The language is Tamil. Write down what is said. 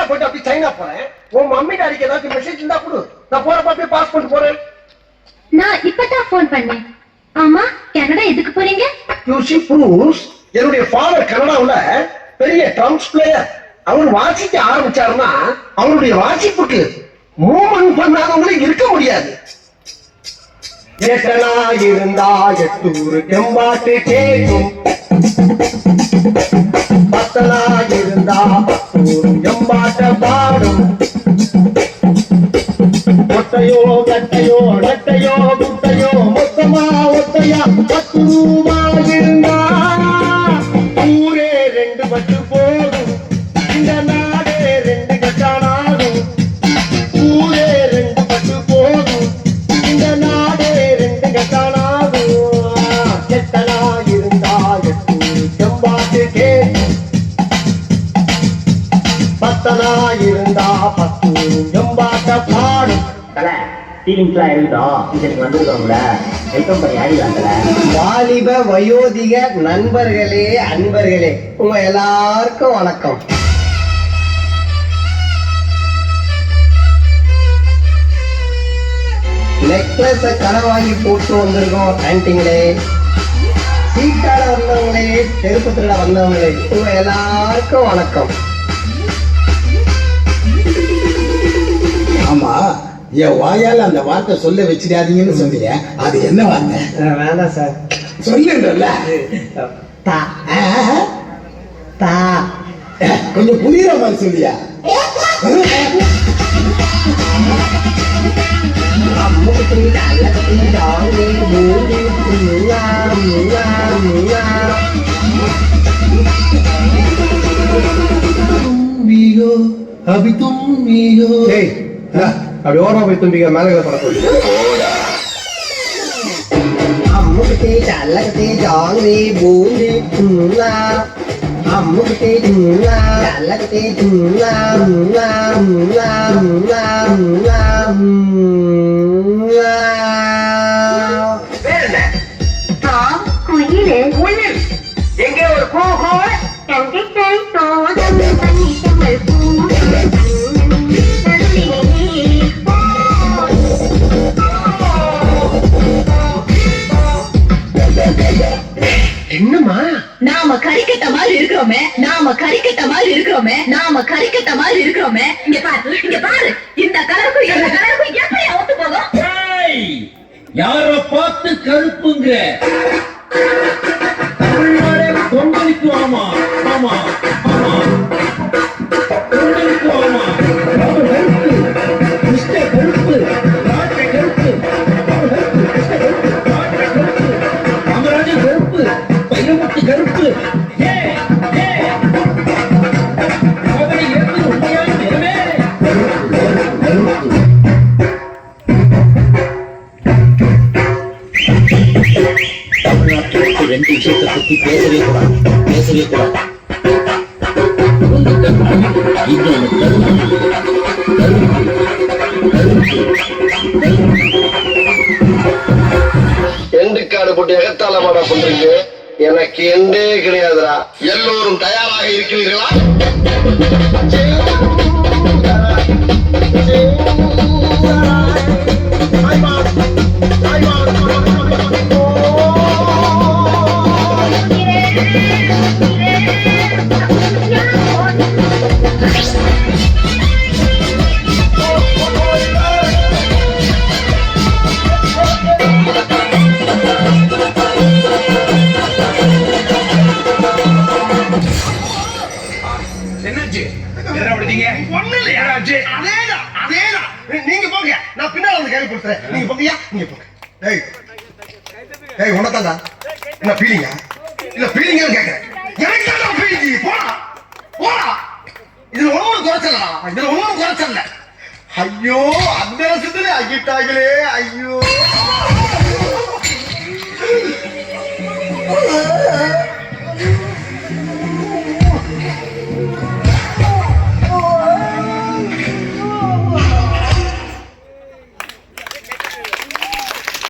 போயிட்டு அப்படி சைனா போறேன். உன் மம்மிட்ட அடிக்க ஏதாச்சும் மெசேஜ் இருந்தா கொடு, நான் போறப்ப அப்படியே பாஸ் பண்ணிட்டு போறேன். நான் இப்பதான் போன் பண்ணேன். ஆமா, கனடா எதுக்கு போறீங்க? யூசி ப்ரூவ்ஸ் என்னுடைய ஃபாதர் கனடாவுல பெரிய ட்ரம்ஸ் பிளேயர். அவர் வாசிக்க ஆரம்பிச்சாருன்னா அவருடைய வாசிப்புக்கு மூவ்மெண்ட் பண்ணாதவங்களுக்கு இருக்க முடியாது. எட்டனா இருந்தா எட்டூரு கெம்பாட்டு கேட்கும், பத்தனா இருந்தா பத்தூரு கெம்பாட்ட பாடும். ஒத்தையோ கட்டையோ நட்டையோ குட்டையோ மொத்தமா ஒத்தையா 10 ரூபாய் இருந்தா ஊரே 2 பட்டு போடும். இந்த நாடே 2 கட்டானாகும். ஊரே 2 பட்டு போடும். இந்த நாடே 2 கட்டானாகும். எட்டனா இருந்தா 8 செம்பாட்டு கேட்கும், பத்தனா இருந்தா 10 செம்பாட்ட பாடும். வாலிப வயோதிக நண்பர்களே, அன்பர்களே, உங்க எல்லாருக்கும் வணக்கம். நெக்லஸ கடவாங்கி போட்டு வந்திருக்கோம் ஆன்டிங்களே, சீட்டாட வந்தவங்களே, செருப்பு திருட வந்தவங்களே, உங்க எல்லாருக்கும் வணக்கம். ஆமா, என் வாயால அந்த வார்த்தை சொல்ல வச்சிடாதீங்கன்னு சொன்னீங்க, அது என்ன வார்த்தை? வேணாம் சார், சொல்லுன்றல. தா தா கொஞ்சம் புரியுற மாதிரி சொல்லியா? அபி தும்பியோ. அப்படி ஓரமா போய் தும்பிக்க மேல பட சொல்லி. அம்முக்கிட்டே சல்லக்கிட்டே ஜாங்கி பூண்டி துண்ணா, அம்முக்கிட்டே துண்ணா சல்லக்கிட்டே துண்ணா முண்ணா முண்ணா முண்ணா முண்ணா முண்ணா. வேற டாம் குயிலே குயில் எங்கே ஒரு கோகோ கண்டிப்பை தோதம் பண்ணி தமிழ் பூ. என்னமா நாம கறிக்கட்ட மாதிரி இருக்கிறோமே, நாம கறிக்கட்ட மாதிரி இருக்கிறோமே, நாம கறிக்கட்ட மாதிரி இருக்கிறோமே. இங்க பாரு, இங்க பாரு, இந்த கலருக்கும் இந்த கலருக்கும் எப்படி ஒத்து போகும்? யார பார்த்து கருப்புங்க? தமிழ்நாடே கொந்தளிக்கு. ஆமா ஆமா ஆமா, கொந்தளிக்கு. ஆமா, கருப்பு மிஸ்டர் கருப்பு, ராட்டை கருப்பு, காமராஜர் கருப்பு, பையமுத்து கருப்பு. தமிழ்நாட்டில் 2 விஷயத்தை பத்தி பேசவே கூடாது, பேசவே கூடாது. எண்டுக்காடு போட்டு எகத்தால மாடா பண்றீங்க. எனக்கு எண்டே கிடையாதுடா. எல்லோரும் தயாராக இருக்கிறீர்களா? நீங்க போங்க, நான் பின்னால வந்து கேள்வி கொடுத்துறேன். நீங்க போங்கயா, நீங்க போங்க. உனத்தாண்டா என்ன ஃபீலிங்கா? இல்ல ஃபீலிங்கா கேக்குறேன். எனக்கு தான் ஃபீலிங். போடா போடா, இதுல ஒண்ணும் குறைச்சலடா, இதுல ஒண்ணும் குறைச்சல. ஐயோ, அந்த ரசத்துல ஆகிட்டாங்களே. ஐயோ.